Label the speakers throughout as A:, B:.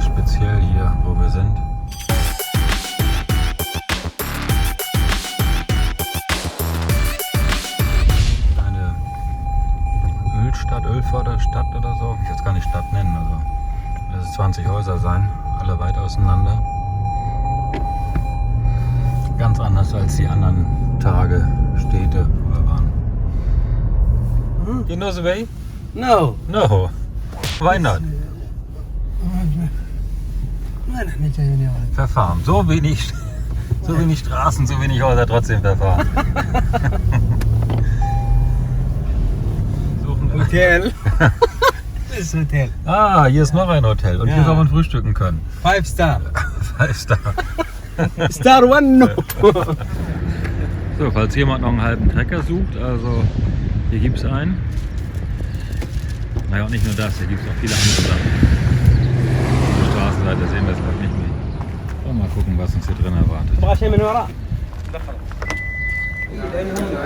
A: besonders speziell hier, wo wir sind. Eine Ölstadt, Ölförderstadt oder so. Ich will es gar nicht Stadt nennen. Also, lass es 20 Häuser sein, alle weit auseinander. Ganz anders als die anderen Tage, Städte, wo wir waren. You know the way?
B: No.
A: No. Why not? Verfahren. So wenig Straßen, so wenig Häuser, trotzdem verfahren.
B: Hotel. Das ist Hotel.
A: Ah, hier ist noch ein Hotel. Und
B: Ja.
A: hier soll man frühstücken können.
B: 5 Star.
A: 5 Star.
B: Star 1 no.
A: So, falls jemand noch einen halben Trecker sucht, also hier gibt es einen. Naja, und nicht nur das, hier gibt es auch viele andere Sachen. Auf der Straßenseite sehen wir es halt nicht mehr. So, mal gucken, was uns hier drin erwartet.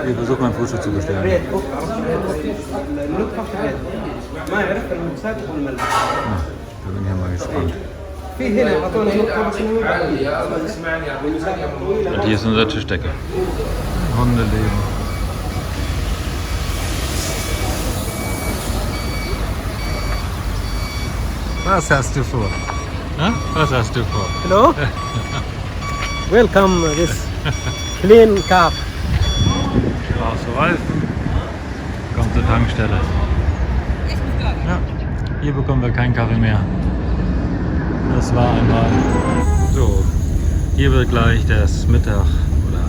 A: Wir versuchen ein Frühstück zu bestellen. Ja, wir sind hier mal gespannt. Und hier ist unser Tischdecke. Hundeleben. Was hast du vor? Na? Was hast du vor?
B: Hello. Welcome this clean car.
A: Brauchst du Reifen? Kommt zur Tankstelle. Ja, hier bekommen wir keinen Kaffee mehr. Das war einmal. So, hier wird gleich das Mittag- oder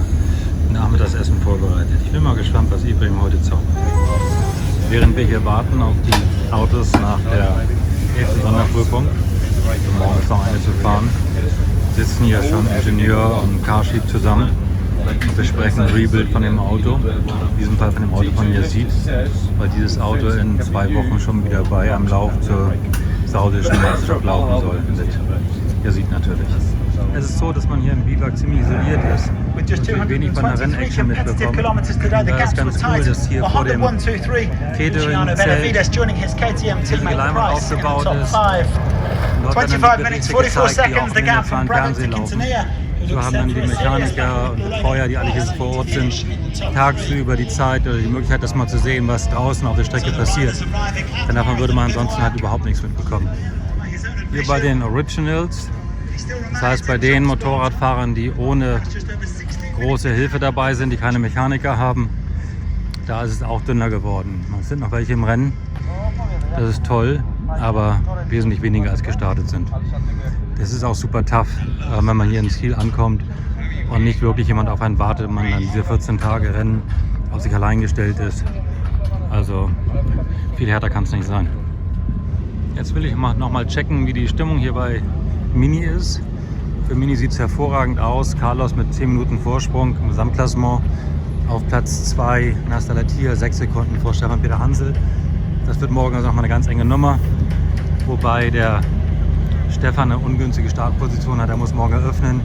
A: Nachmittagsessen vorbereitet. Ich bin mal gespannt, was Ibrahim heute zaubert. Während wir hier warten auf die Autos nach der 11. Sonderprüfung, um morgens noch eine zu fahren, sitzen hier schon Ingenieur und Carsheep zusammen und besprechen ein Rebuild von dem Auto, in diesem Fall von dem Auto von Yazid, weil dieses Auto in 2 Wochen schon wieder bei einem Lauf zur saudischen Meisterschaft laufen soll, mit Yazid natürlich. Es ist so, dass man hier im Biwak ziemlich isoliert ist und wenig von der Rennaction mitbekommt. Da ist ganz cool, dass hier vor dem Catering-Zelt riesige Leinwand aufgebaut ist. Und dort werden dann die Berichte gezeigt, die auch im internationalen Fernsehen laufen. So haben dann die Mechaniker und Betreuer, die alle hier vor Ort sind, tagsüber die Zeit oder die Möglichkeit, das mal zu sehen, was draußen auf der Strecke passiert. Denn davon würde man ansonsten halt überhaupt nichts mitbekommen. Hier bei den Originals, das heißt bei den Motorradfahrern, die ohne große Hilfe dabei sind, die keine Mechaniker haben, da ist es auch dünner geworden. Es sind noch welche im Rennen, das ist toll, aber wesentlich weniger als gestartet sind. Das ist auch super tough, wenn man hier ins Ziel ankommt und nicht wirklich jemand auf einen wartet, man dann diese 14 Tage Rennen auf sich allein gestellt ist. Also viel härter kann es nicht sein. Jetzt will ich noch mal checken, wie die Stimmung hier bei Mini ist. Für Mini sieht es hervorragend aus. Carlos mit 10 Minuten Vorsprung im Gesamtklassement auf Platz 2. Nasser Al-Attiyah 6 Sekunden vor Stefan Peter Hansel. Das wird morgen also noch mal eine ganz enge Nummer. Wobei der Stefan eine ungünstige Startposition hat. Er muss morgen eröffnen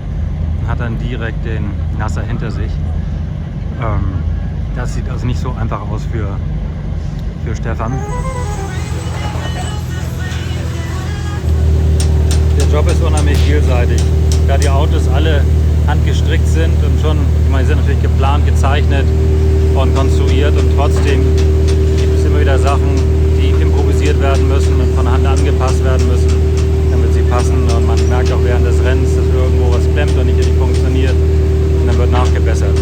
A: und hat dann direkt den Nasser hinter sich. Das sieht also nicht so einfach aus für Stefan. Der Job ist unheimlich vielseitig, da die Autos alle handgestrickt sind und schon, ich meine, sie sind natürlich geplant, gezeichnet und konstruiert und trotzdem gibt es immer wieder Sachen, die improvisiert werden müssen und von Hand angepasst werden müssen, damit sie passen, und man merkt auch während des Rennens, dass irgendwo was klemmt und nicht richtig funktioniert und dann wird nachgebessert.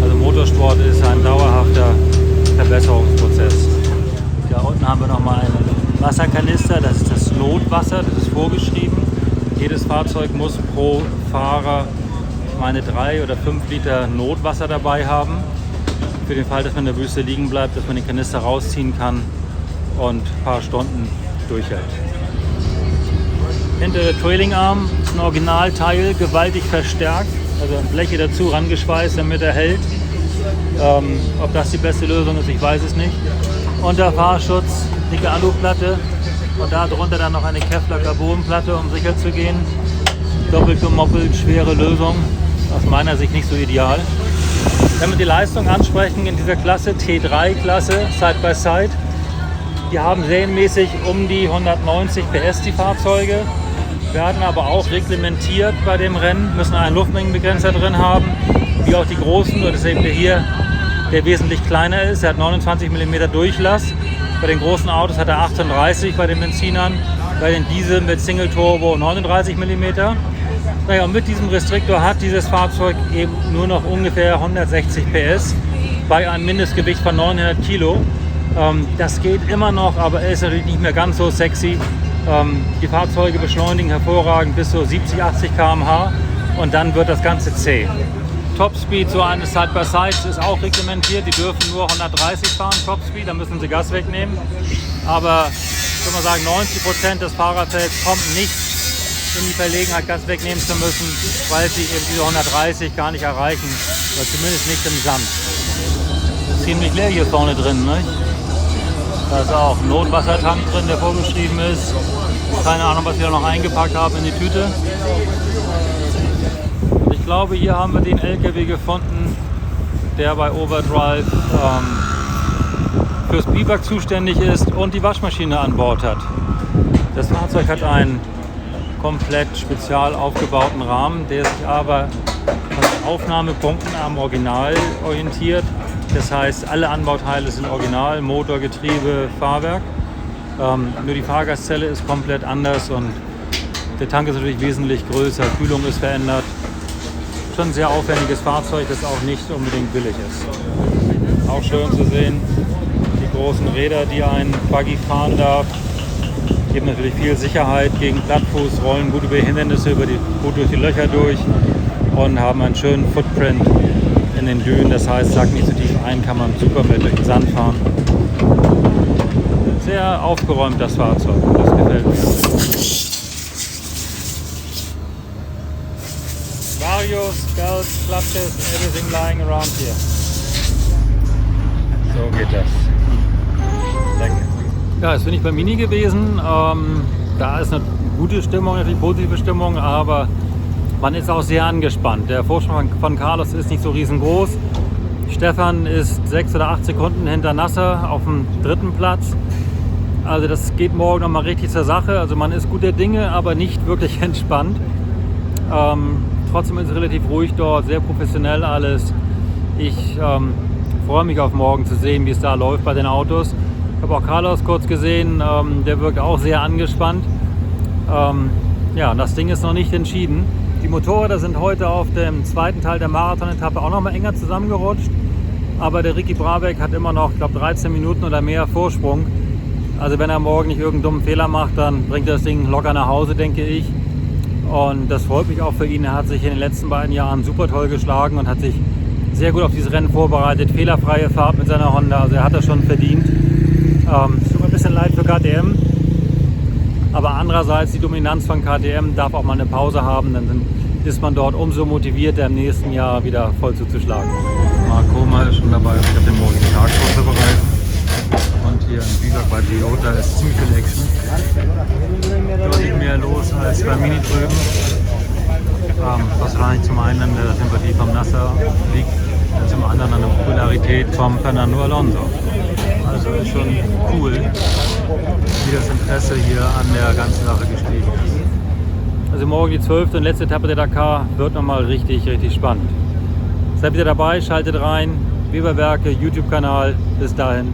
A: Also Motorsport ist ein dauerhafter Verbesserungsprozess. Da unten haben wir nochmal einen Wasserkanister, das ist das Notwasser, das ist vorgeschrieben. Jedes Fahrzeug muss pro Fahrer, ich meine, 3 oder 5 Liter Notwasser dabei haben. Für den Fall, dass man in der Wüste liegen bleibt, dass man den Kanister rausziehen kann und ein paar Stunden durchhält. Hinter der Trailing-Arm ist ein Originalteil, gewaltig verstärkt, also Bleche dazu rangeschweißt, damit er hält. Ob das die beste Lösung ist, ich weiß es nicht. Unter Fahrschutz, dicke Aluplatte und da drunter dann noch eine Kevlar Carbonplatte, um sicher zu gehen. Doppelt gemoppelt, schwere Lösung, aus meiner Sicht nicht so ideal. Wenn wir die Leistung ansprechen in dieser Klasse, T3-Klasse, Side by Side, die haben serienmäßig um die 190 PS die Fahrzeuge. werden aber auch reglementiert bei dem Rennen, müssen einen Luftmengenbegrenzer drin haben, wie auch die großen. Und das ist eben der hier, der wesentlich kleiner ist. Er hat 29 mm Durchlass. Bei den großen Autos hat er 38 bei den Benzinern, bei den Diesel mit Single Turbo 39 mm. Naja, und mit diesem Restriktor hat dieses Fahrzeug eben nur noch ungefähr 160 PS bei einem Mindestgewicht von 900 Kilo. Das geht immer noch, aber er ist natürlich nicht mehr ganz so sexy. Die Fahrzeuge beschleunigen hervorragend bis zu 70, 80 km/h und dann wird das Ganze zäh. Topspeed so eines Side-by-Sides ist auch reglementiert. Die dürfen nur 130 fahren, Topspeed, da müssen sie Gas wegnehmen. Aber ich würde mal sagen, 90% des Fahrerfelds kommt nicht in die Verlegenheit, Gas wegnehmen zu müssen, weil sie eben diese 130 gar nicht erreichen, oder zumindest nicht im Sand. Ziemlich leer hier vorne drin, nicht? Da ist auch ein Notwassertank drin, der vorgeschrieben ist. Keine Ahnung, was wir noch eingepackt haben in die Tüte. Und ich glaube, hier haben wir den LKW gefunden, der bei Overdrive fürs Biwak zuständig ist und die Waschmaschine an Bord hat. Das Fahrzeug hat einen komplett spezial aufgebauten Rahmen, der sich aber von den Aufnahmepunkten am Original orientiert. Das heißt, alle Anbauteile sind original, Motor, Getriebe, Fahrwerk. Nur die Fahrgastzelle ist komplett anders und der Tank ist natürlich wesentlich größer, Kühlung ist verändert. Schon ein sehr aufwendiges Fahrzeug, das auch nicht unbedingt billig ist. Auch schön zu sehen, die großen Räder, die ein Buggy fahren darf. Geben natürlich viel Sicherheit gegen Plattfuß, rollen gut über die Hindernisse, gut durch die Löcher durch und haben einen schönen Footprint in den Dünen. Das heißt, sackt nicht so tief ein, kann man super mit durch den Sand fahren. Sehr aufgeräumt das Fahrzeug, das gefällt mir. Varios, belts, clutches, everything lying around here. So geht das. Danke. Ja, jetzt bin ich bei Mini gewesen. Da ist eine gute Stimmung, natürlich positive Stimmung, aber man ist auch sehr angespannt. Der Vorsprung von Carlos ist nicht so riesengroß. Stefan ist 6 oder 8 Sekunden hinter Nasser auf dem 3. Platz. Also das geht morgen nochmal richtig zur Sache. Also man ist guter Dinge, aber nicht wirklich entspannt. Trotzdem ist es relativ ruhig dort, sehr professionell alles. Ich freue mich auf morgen zu sehen, wie es da läuft bei den Autos. Ich habe auch Carlos kurz gesehen, der wirkt auch sehr angespannt. Ja, das Ding ist noch nicht entschieden. Die Motorräder sind heute auf dem zweiten Teil der Marathon-Etappe auch noch mal enger zusammengerutscht. Aber der Ricky Brabeck hat immer noch, ich glaube, 13 Minuten oder mehr Vorsprung. Also wenn er morgen nicht irgendeinen dummen Fehler macht, dann bringt er das Ding locker nach Hause, denke ich. Und das freut mich auch für ihn. Er hat sich in den letzten beiden Jahren super toll geschlagen und hat sich sehr gut auf dieses Rennen vorbereitet. Fehlerfreie Fahrt mit seiner Honda, also er hat das schon verdient. Es tut mir ein bisschen leid für KTM. Aber andererseits, die Dominanz von KTM darf auch mal eine Pause haben, dann ist man dort umso motivierter, im nächsten Jahr wieder voll zuzuschlagen. Marc Koma ist schon dabei, ich habe den morgigen Tag vorbereitet. Und hier in Biwak bei Toyota ist ziemlich viel Action. Deutlich mehr los als bei Mini drüben. Was wahrscheinlich zum einen an der Sympathie vom Nasser liegt und zum anderen an der Popularität von Fernando Alonso. Also ist schon cool, wie das Interesse hier an der ganzen Sache gestiegen ist. Also morgen die 12. und letzte Etappe der Dakar wird nochmal richtig spannend. Seid wieder dabei, schaltet rein, Weberwerke, YouTube-Kanal. Bis dahin.